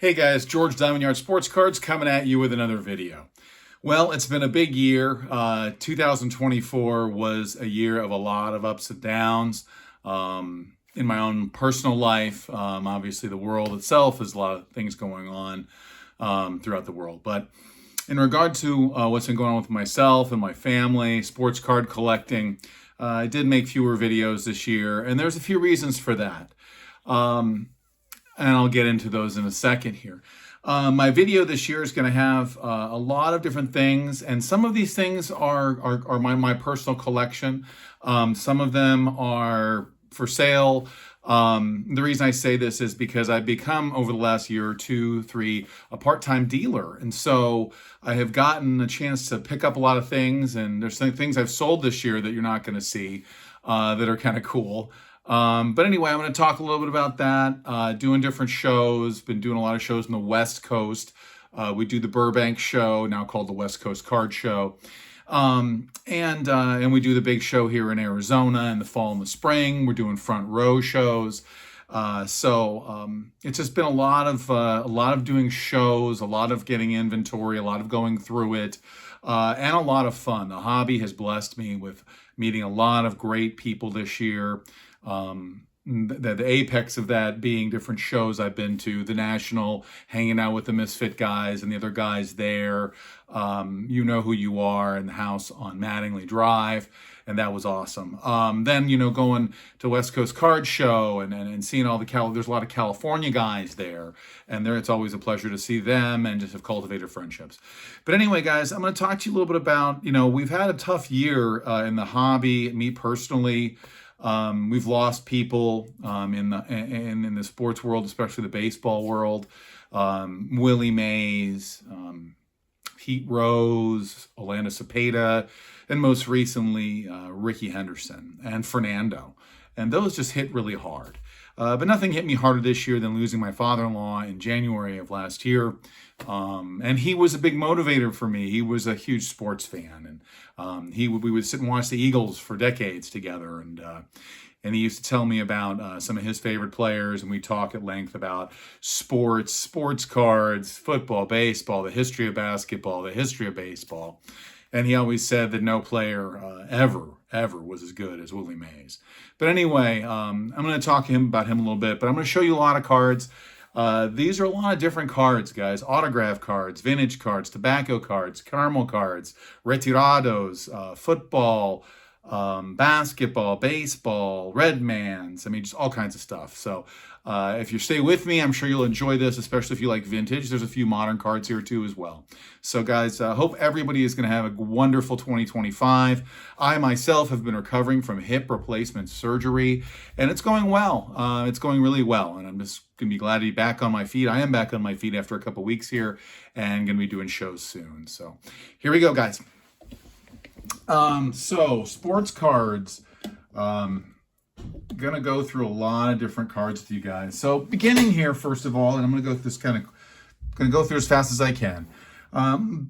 Hey guys, George Diamondyard Sports Cards coming at you with another video. Well, it's been a big year. 2024 was a year of a lot of ups and downs in my own personal life. Obviously, the world itself has a lot of things going on throughout the world. But in regard to what's been going on with myself and my family, sports card collecting, I did make fewer videos this year, and there's a few reasons for that. And I'll get into those in a second here. My video this year is going to have a lot of different things, and some of these things are my personal collection. Some of them are for sale. The reason I say this is because I've become, over the last year or two, three, a part-time dealer. And so I have gotten a chance to pick up a lot of things, and there's some things I've sold this year that you're not going to see that are kind of cool. But anyway, I'm going to talk a little bit about that, doing different shows, been doing a lot of shows in the West Coast. We do the Burbank show, now called the West Coast Card Show. And we do the big show here in Arizona in the fall and the spring. We're doing front row shows. So it's just been a lot of doing shows, a lot of getting inventory, a lot of going through it, and a lot of fun. The hobby has blessed me with meeting a lot of great people this year. The apex of that being different shows I've been to, the National, hanging out with the Misfit guys and the other guys there. You Know Who You Are in the house on Mattingly Drive, and that was awesome. Then, going to West Coast Card Show and seeing all there's a lot of California guys there, and it's always a pleasure to see them and just have cultivated friendships. But anyway, guys, I'm going to talk to you a little bit about, we've had a tough year in the hobby, me personally. We've lost people in the sports world, especially the baseball world. Willie Mays, Pete Rose, Orlando Cepeda, and most recently Ricky Henderson and Fernando. And those just hit really hard. But nothing hit me harder this year than losing my father-in-law in January of last year. And he was a big motivator for me. He was a huge sports fan, and we would sit and watch the Eagles for decades together. And he used to tell me about some of his favorite players, and we talk at length about sports cards, football, baseball, the history of basketball, the history of baseball. And he always said that no player ever was as good as Willie Mays. But anyway, I'm going to talk about him a little bit, but I'm going to show you a lot of cards. These are a lot of different cards, guys. Autograph cards, vintage cards, tobacco cards, caramel cards, retirados, football, basketball, baseball, Redmans. I mean, just all kinds of stuff. So if you stay with me, I'm sure you'll enjoy this, especially if you like vintage. There's a few modern cards here too as well. So guys, hope everybody is going to have a wonderful 2025. I myself have been recovering from hip replacement surgery, and it's going well. It's going really well, and I'm just going to be glad to be back on my feet. I am back on my feet after a couple weeks here, and going to be doing shows soon. So here we go, guys. So sports cards, gonna go through a lot of different cards with you guys. So beginning here, first of all, and I'm gonna go through as fast as I can.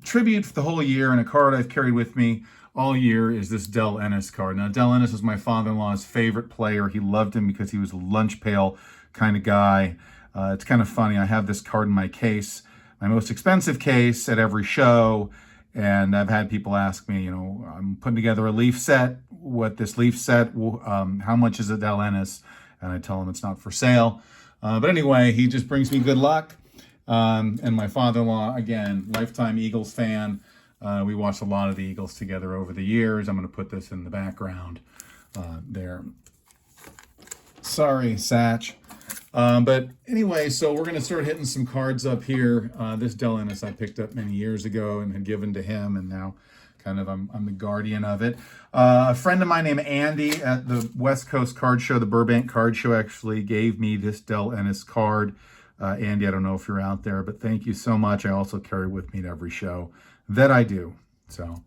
Tribute for the whole year, and a card I've carried with me all year is this Del Ennis card. Now, Del Ennis was my father-in-law's favorite player. He loved him because he was a lunch pail kind of guy. It's kind of funny. I have this card in my case, my most expensive case at every show. And I've had people ask me, I'm putting together a leaf set. What this leaf set, how much is it, Del Ennis? And I tell them it's not for sale. But anyway, he just brings me good luck. And my father-in-law, again, lifetime Eagles fan. We watched a lot of the Eagles together over the years. I'm going to put this in the background there. Sorry, Satch. But anyway, so we're going to start hitting some cards up here. This Del Ennis I picked up many years ago and had given to him, and now I'm the guardian of it. A friend of mine named Andy at the West Coast Card Show, the Burbank Card Show, actually gave me this Del Ennis card. Andy, I don't know if you're out there, but thank you so much. I also carry with me to every show that I do. So,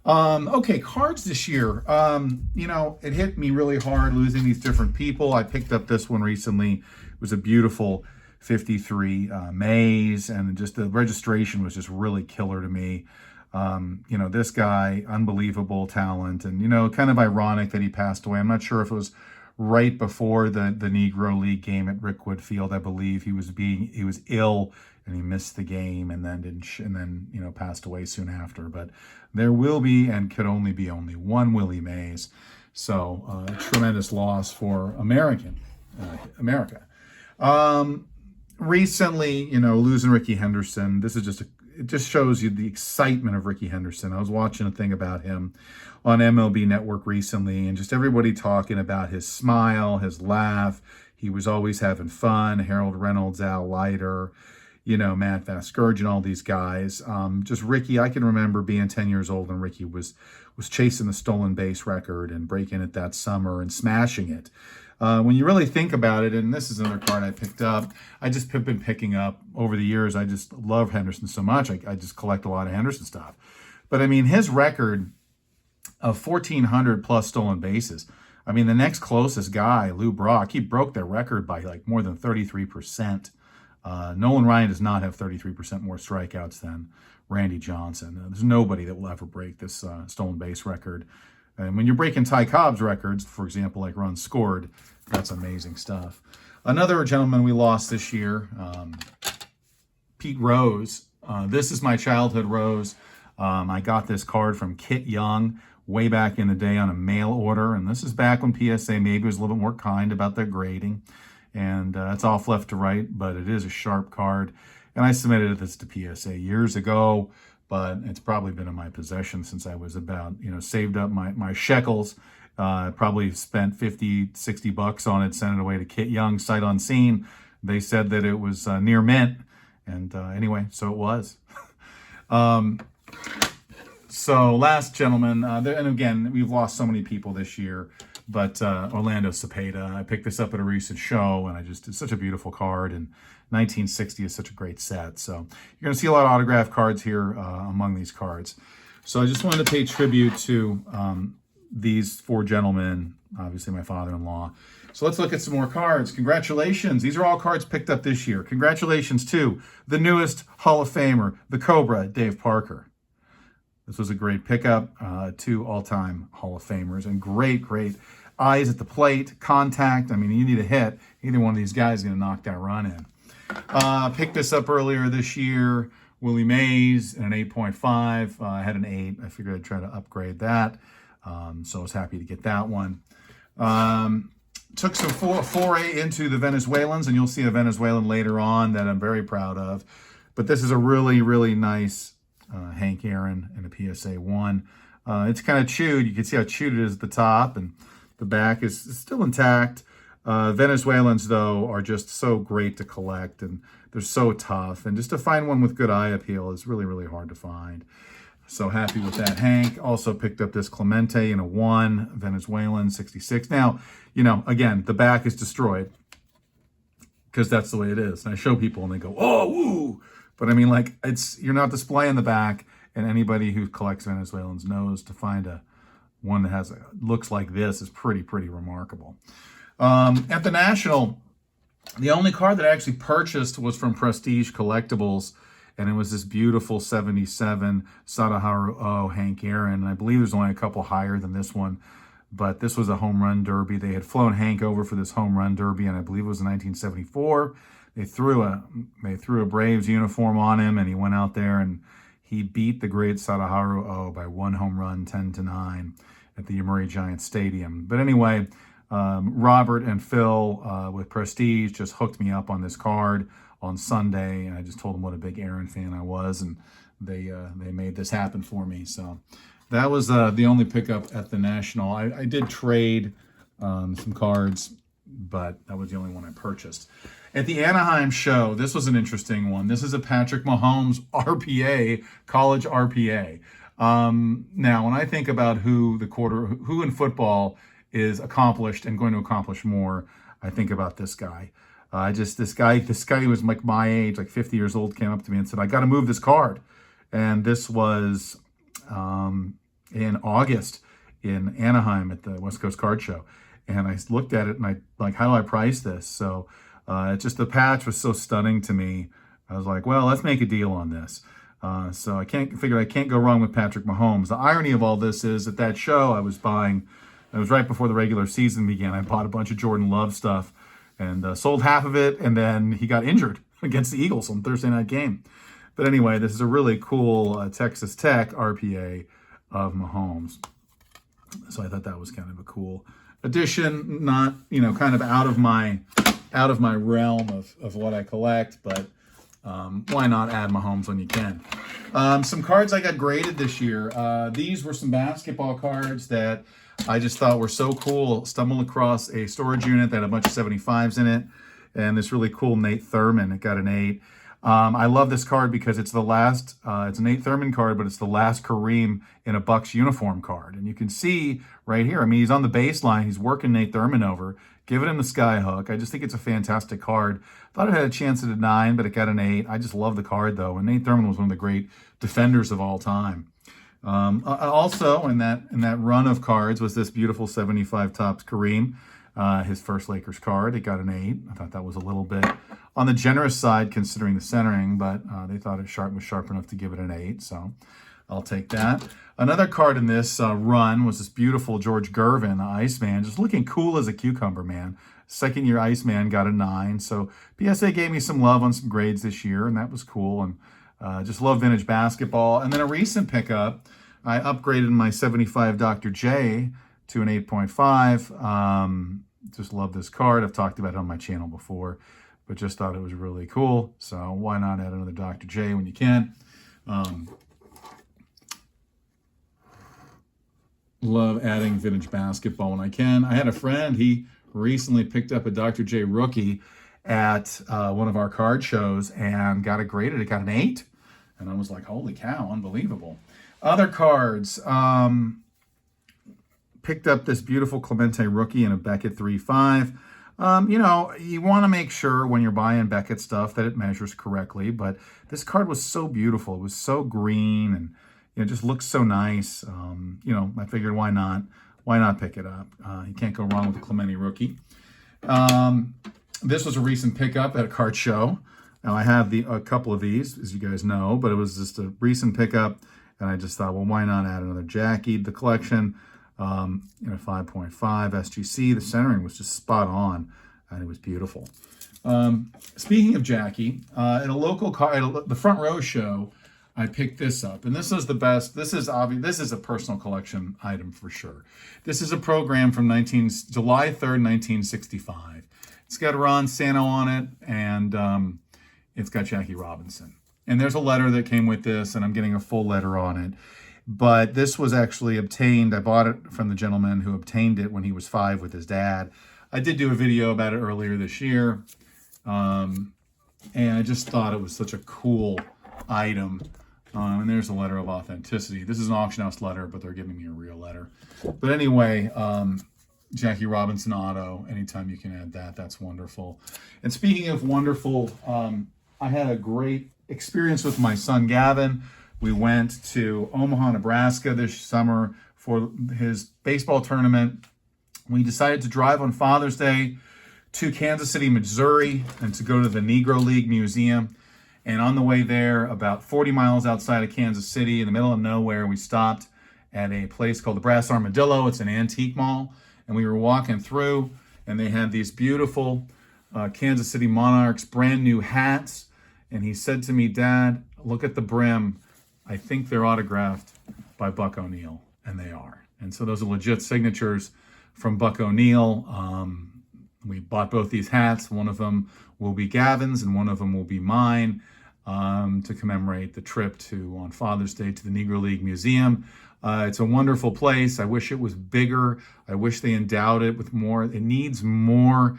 okay, cards this year. It hit me really hard losing these different people. I picked up this one recently. It was a beautiful 53 Mays, and just the registration was just really killer to me. This guy, unbelievable talent, and kind of ironic that he passed away. I'm not sure if it was right before the Negro League game at Rickwood Field. I believe he was ill and he missed the game, and then passed away soon after. But there will be and could only be one Willie Mays. So tremendous loss for America. Recently, losing Rickey Henderson. It just shows you the excitement of Rickey Henderson. I was watching a thing about him on MLB Network recently, and just everybody talking about his smile, his laugh. He was always having fun. Harold Reynolds, Al Leiter, Matt Vasgersian, all these guys. Just Rickey, I can remember being 10 years old and Rickey was chasing the stolen base record and breaking it that summer and smashing it. When you really think about it, and this is another card I picked up, I just have been picking up over the years. I just love Henderson so much. I just collect a lot of Henderson stuff. But I mean, his record of 1,400 plus stolen bases. I mean, the next closest guy, Lou Brock, he broke their record by like more than 33%. Nolan Ryan does not have 33% more strikeouts than Randy Johnson. There's nobody that will ever break this stolen base record. And when you're breaking Ty Cobb's records, for example, like runs scored, that's amazing stuff. Another gentleman we lost this year, Pete Rose. This is my childhood Rose. I got this card from Kit Young way back in the day on a mail order. And this is back when PSA maybe was a little bit more kind about their grading. And it's off left to right, but it is a sharp card. And I submitted this to PSA years ago, but it's probably been in my possession since I was about, saved up my shekels. Probably spent $50-$60 on it, sent it away to Kit Young, sight unseen. They said that it was near mint. And anyway, so it was. So last gentleman, and again, we've lost so many people this year, but Orlando Cepeda. I picked this up at a recent show, and it's such a beautiful card, and 1960 is such a great set. So you're going to see a lot of autographed cards here among these cards. So I just wanted to pay tribute to these four gentlemen, obviously my father-in-law. So let's look at some more cards. Congratulations. These are all cards picked up this year. Congratulations to the newest Hall of Famer, the Cobra, Dave Parker. This was a great pickup, two all-time Hall of Famers, and great eyes at the plate, contact. I mean, you need a hit. Either one of these guys is going to knock that run in. Picked this up earlier this year, Willie Mays, and an 8.5. I had an 8. I figured I'd try to upgrade that, so I was happy to get that one. Took some foray into the Venezuelans, and you'll see a Venezuelan later on that I'm very proud of. But this is a really nice Hank Aaron and a PSA 1. It's kind of chewed. You can see how chewed it is at the top, and the back is still intact. Venezuelans, though, are just so great to collect, and they're so tough. And just to find one with good eye appeal is really hard to find. So happy with that. Hank also picked up this Clemente in a 1, Venezuelan, 66. Now, again, the back is destroyed because that's the way it is. And I show people and they go, oh, woo! But I mean, you're not displaying the back, and anybody who collects Venezuelans knows to find one that looks like this is pretty remarkable. At the National, the only card that I actually purchased was from Prestige Collectibles, and it was this beautiful 77 Sadaharu Hank Aaron. And I believe there's only a couple higher than this one, but this was a home run derby. They had flown Hank over for this home run derby, and I believe it was in 1974. They threw a Braves uniform on him, and he went out there and he beat the great Sadaharu by 1 home run, 10-9 at the Yomiuri Giants Stadium. But anyway, Robert and Phil with Prestige just hooked me up on this card on Sunday, and I just told them what a big Aaron fan I was, and they made this happen for me. So that was the only pickup at the National. I did trade some cards, but that was the only one I purchased. At the Anaheim show, this was an interesting one. This is a Patrick Mahomes RPA, college RPA. Now, when I think about who in football is accomplished and going to accomplish more, I think about this guy. This guy was like my age, like 50 years old, came up to me and said, I got to move this card. And this was in August in Anaheim at the West Coast Card Show. And I looked at it and I like, how do I price this? So the patch was so stunning to me. I was like, well, let's make a deal on this. So I can't go wrong with Patrick Mahomes. The irony of all this is at that show, I was buying It was right before the regular season began. I bought a bunch of Jordan Love stuff and sold half of it, and then he got injured against the Eagles on Thursday night game. But anyway, this is a really cool Texas Tech RPA of Mahomes. So I thought that was kind of a cool addition. Not, kind of out of my realm of what I collect, but why not add Mahomes when you can? Some cards I got graded this year. These were some basketball cards that I just thought were so cool. Stumbled across a storage unit that had a bunch of 75s in it, and this really cool Nate Thurman. It got an 8. I love this card because it's the last, it's an Nate Thurman card, but it's the last Kareem in a Bucks uniform card. And you can see right here, I mean, he's on the baseline. He's working Nate Thurman over, giving him the sky hook. I just think it's a fantastic card. Thought it had a chance at a 9, but it got an 8. I just love the card, though. And Nate Thurman was one of the great defenders of all time. Also, in that run of cards was this beautiful 75 Topps Kareem, his first Lakers card. It got an 8. I thought that was a little bit on the generous side considering the centering, but they thought it was sharp enough to give it an 8, so I'll take that. Another card in this run was this beautiful George Gervin, Iceman, just looking cool as a cucumber, man. Second-year Iceman got a 9, so PSA gave me some love on some grades this year, and that was cool, and just love vintage basketball. And then a recent pickup, I upgraded my 75 Dr. J to an 8.5. Just love this card. I've talked about it on my channel before, but just thought it was really cool. So why not add another Dr. J when you can? Love adding vintage basketball when I can. I had a friend, he recently picked up a Dr. J rookie at one of our card shows and got it graded. It got an 8. And I was like, holy cow, unbelievable. Other cards, picked up this beautiful Clemente rookie in a Beckett 3.5. You want to make sure when you're buying Beckett stuff that it measures correctly, but this card was so beautiful. It was so green and it just looks so nice. I figured why not pick it up? You can't go wrong with the Clemente rookie. This was a recent pickup at a card show. Now I have a couple of these, as you guys know, but it was just a recent pickup, and I just thought, well, why not add another Jackie to the collection? 5.5 SGC. The centering was just spot on, and it was beautiful. Speaking of Jackie, at a local the Front Row show, I picked this up, and this is the best. This is obvious. This is a personal collection item for sure. This is a program from July 3rd, 1965. It's got Ron Santo on it, and it's got Jackie Robinson. And there's a letter that came with this, and I'm getting a full letter on it. But this was actually obtained. I bought it from the gentleman who obtained it when he was 5 with his dad. I did do a video about it earlier this year. And I just thought it was such a cool item. And there's a letter of authenticity. This is an auction house letter, but they're giving me a real letter. But anyway, Jackie Robinson auto, anytime you can add that, that's wonderful. And speaking of wonderful, I had a great experience with my son Gavin. We went to Omaha, Nebraska this summer for his baseball tournament. We decided to drive on Father's Day to Kansas City, Missouri, and to go to the Negro League Museum. And on the way there, about 40 miles outside of Kansas City, in the middle of nowhere, we stopped at a place called the Brass Armadillo. It's an antique mall. And we were walking through, and they had these beautiful Kansas City Monarchs brand new hats. And he said to me, Dad, look at the brim. I think they're autographed by Buck O'Neil, and they are. And so those are legit signatures from Buck O'Neil. We bought both these hats. One of them will be Gavin's, and one of them will be mine, to commemorate the trip on Father's Day to the Negro League Museum. It's a wonderful place. I wish it was bigger. I wish they endowed it with more. It needs more.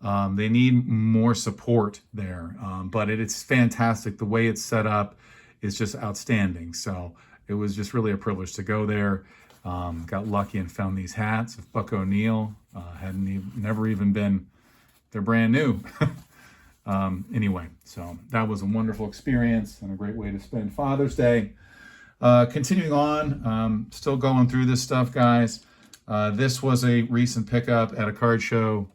They need more support there. But it's fantastic. The way it's set up is just outstanding. So it was just really a privilege to go there. Got lucky and found these hats of Buck O'Neil. Never even been, they're brand new. Anyway, so that was a wonderful experience and a great way to spend Father's Day. Continuing on, still going through this stuff, guys. This was a recent pickup at a card show.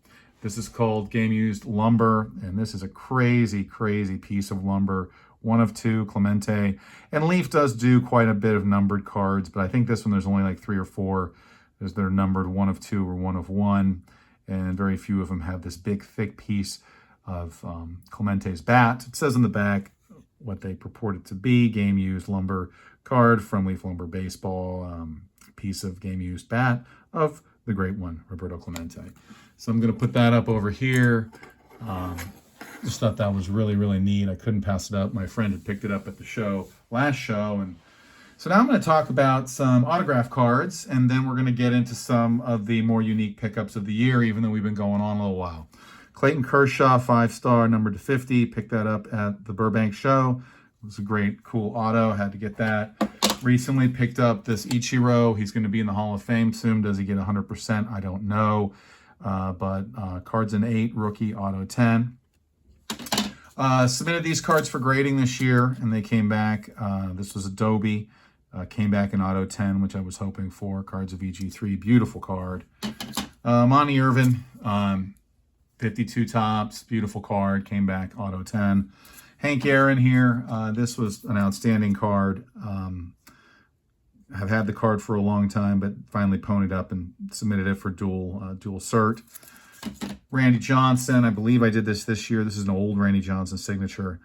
This is called Game Used Lumber, and this is a crazy, crazy piece of lumber. 1 of 2, Clemente. And Leaf does do quite a bit of numbered cards, but I think this one there's only like 3 or 4 as they're numbered 1 of 2 or 1 of 1. And very few of them have this big, thick piece of Clemente's bat. It says in the back what they purport it to be: game used lumber card from Leaf Lumber Baseball, piece of game used bat of the great one, Roberto Clemente. So I'm going to put that up over here. Just thought that was really, really neat. I couldn't pass it up. My friend had picked it up at the show, last show. And so now I'm going to talk about some autograph cards, and then we're going to get into some of the more unique pickups of the year, even though we've been going on a little while. Clayton Kershaw, 5-star, numbered to 50. Picked that up at the Burbank show. It was a great, cool auto. Had to get that. Recently picked up this Ichiro. He's going to be in the Hall of Fame soon. Does he get 100%? I don't know. But cards in 8, rookie, auto 10. Submitted these cards for grading this year, and they came back. This was Adobe. Came back in auto 10, which I was hoping for. Cards of EG3. Beautiful card. Monty Irvin. 52 tops. Beautiful card. Came back auto 10. Hank Aaron here. This was an outstanding card. Have had the card for a long time, but finally ponied up and submitted it for dual cert. Randy Johnson, I believe I did this year. This is an old Randy Johnson signature.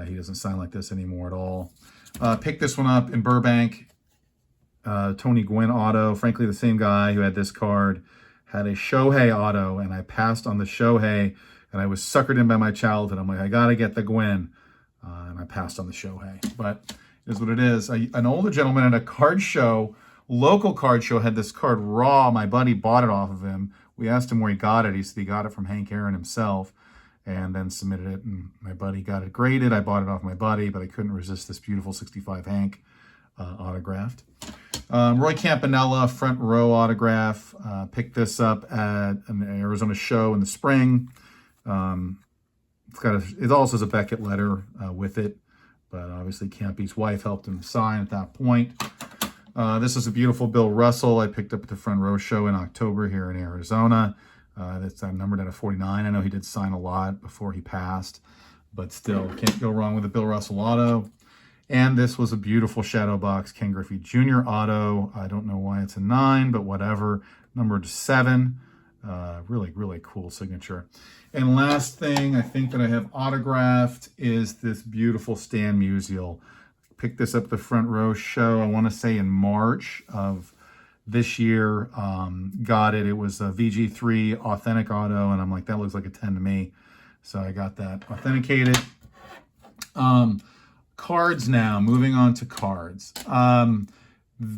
He doesn't sign like this anymore at all. Picked this one up in Burbank. Tony Gwynn auto. Frankly, the same guy who had this card had a Shohei auto, and I passed on the Shohei, and I was suckered in by my childhood. I'm like, I got to get the Gwynn, and I passed on the Shohei. But it is what it is. An older gentleman at a card show, local card show, had this card raw. My buddy bought it off of him. We asked him where he got it. He said he got it from Hank Aaron himself, and then submitted it, and my buddy got it graded. I bought it off my buddy, but I couldn't resist this beautiful 65 Hank autographed. Roy Campanella, front row autograph. Picked this up at an Arizona show in the spring. It also has a Beckett letter with it, but obviously Campy's wife helped him sign at that point. This is a beautiful Bill Russell I picked up at the front row show in October here in Arizona. That's numbered at a 49. I know he did sign a lot before he passed, but still can't go wrong with a Bill Russell auto. And this was a beautiful shadow box Ken Griffey Jr. auto. I don't know why it's a 9, but whatever. Numbered 7. Really, really cool signature. And last thing I think that I have autographed is this beautiful Stan Musial. Picked this up at the front row show, I want to say in March of this year. Got it. It was a VG3 authentic auto, and I'm like, that looks like a 10 to me. So I got that authenticated. Cards now, moving on to cards.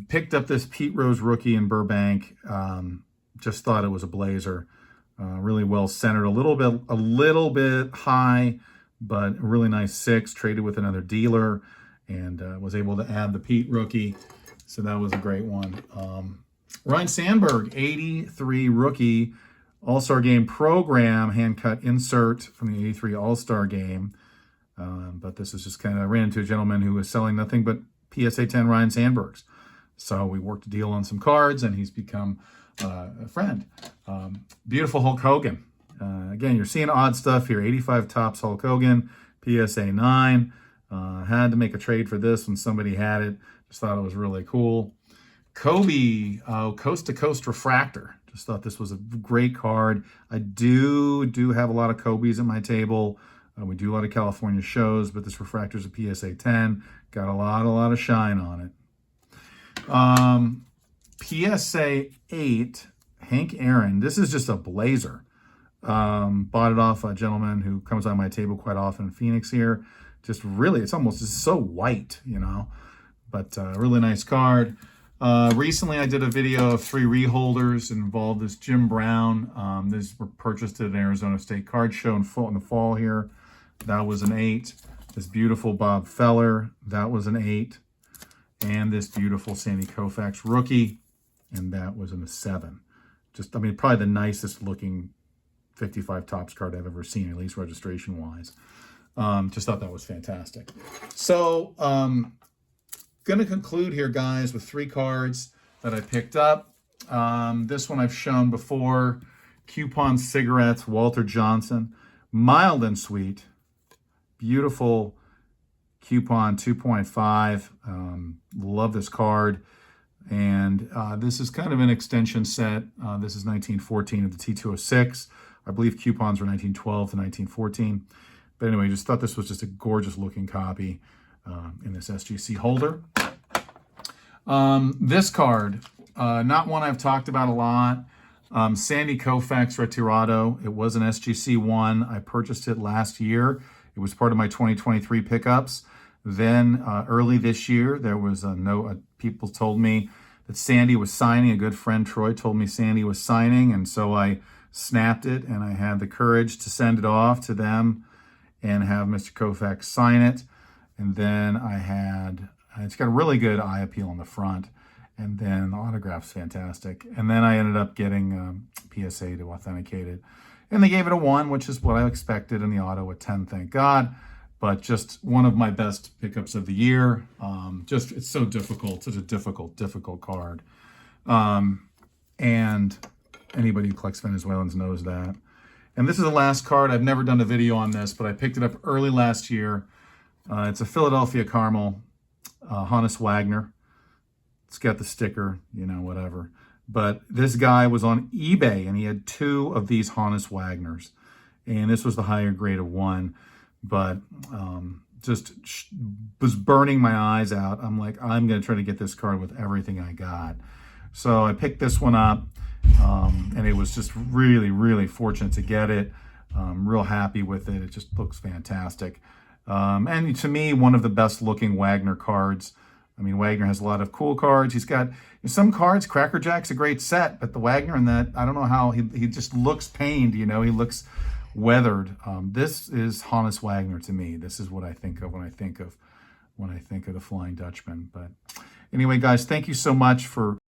Picked up this Pete Rose rookie in Burbank. Just thought it was a blazer. Really well centered, a little bit high, but a really nice 6. Traded with another dealer, and was able to add the Pete rookie. So that was a great one. Ryan Sandberg, 83 rookie, All-Star Game program, hand-cut insert from the 83 All-Star Game. But this is just kind of, ran into a gentleman who was selling nothing but PSA 10 Ryan Sandbergs. So we worked a deal on some cards, and he's become a friend. Beautiful Hulk Hogan. Again, you're seeing odd stuff here. 85 tops Hulk Hogan, PSA 9. Had to make a trade for this when somebody had it. Just thought it was really cool. Kobe, Coast to Coast Refractor. Just thought this was a great card. I do have a lot of Kobe's at my table. We do a lot of California shows, but this refractor is a PSA 10. Got a lot of shine on it. PSA 8, Hank Aaron. This is just a blazer. Bought it off a gentleman who comes on my table quite often in Phoenix here. Just really, it's so white, you know. But really nice card. Recently, I did a video of 3 reholders. It involved this Jim Brown. These were purchased at an Arizona State card show in the fall here. That was an 8. This beautiful Bob Feller. That was an 8. And this beautiful Sandy Koufax rookie. And that was in a 7. Just, I mean, probably the nicest looking 55 tops card I've ever seen, at least registration wise. Just thought that was fantastic. So, going to conclude here, guys, with 3 cards that I picked up. This one I've shown before. Coupon Cigarettes, Walter Johnson. Mild and sweet. Beautiful coupon 2.5. Love this card. And this is kind of an extension set. This is 1914 of the T206. I believe coupons were 1912 to 1914. But anyway, just thought this was just a gorgeous looking copy in this SGC holder. This card, not one I've talked about a lot. Sandy Koufax Retirado. It was an SGC one. I purchased it last year. It was part of my 2023 pickups. Then early this year, there was people told me that Sandy was signing. A good friend, Troy, told me Sandy was signing, and so I snapped it, and I had the courage to send it off to them and have Mr. Koufax sign it. And then it's got a really good eye appeal on the front, and then the autograph's fantastic. And then I ended up getting PSA to authenticate it. And they gave it a 1, which is what I expected, in the auto a 10, thank God. But just one of my best pickups of the year. It's so difficult, such a difficult card. And anybody who collects Venezuelans knows that. And this is the last card. I've never done a video on this, but I picked it up early last year. It's a Philadelphia Caramel, Honus Wagner. It's got the sticker, whatever. But this guy was on eBay, and he had 2 of these Honus Wagners. And this was the higher grade of 1. But just was burning my eyes out. I'm like, I'm going to try to get this card with everything I got. So I picked this one up, and it was just really, really fortunate to get it. Real happy with it. It just looks fantastic. And to me, one of the best looking Wagner cards. I mean, Wagner has a lot of cool cards. He's got some cards. Cracker Jack's a great set, but the Wagner in that, I don't know how, he just looks pained, he looks weathered. This is Honus Wagner to me. This is what I think of when I think of the Flying Dutchman. But anyway, guys, thank you so much for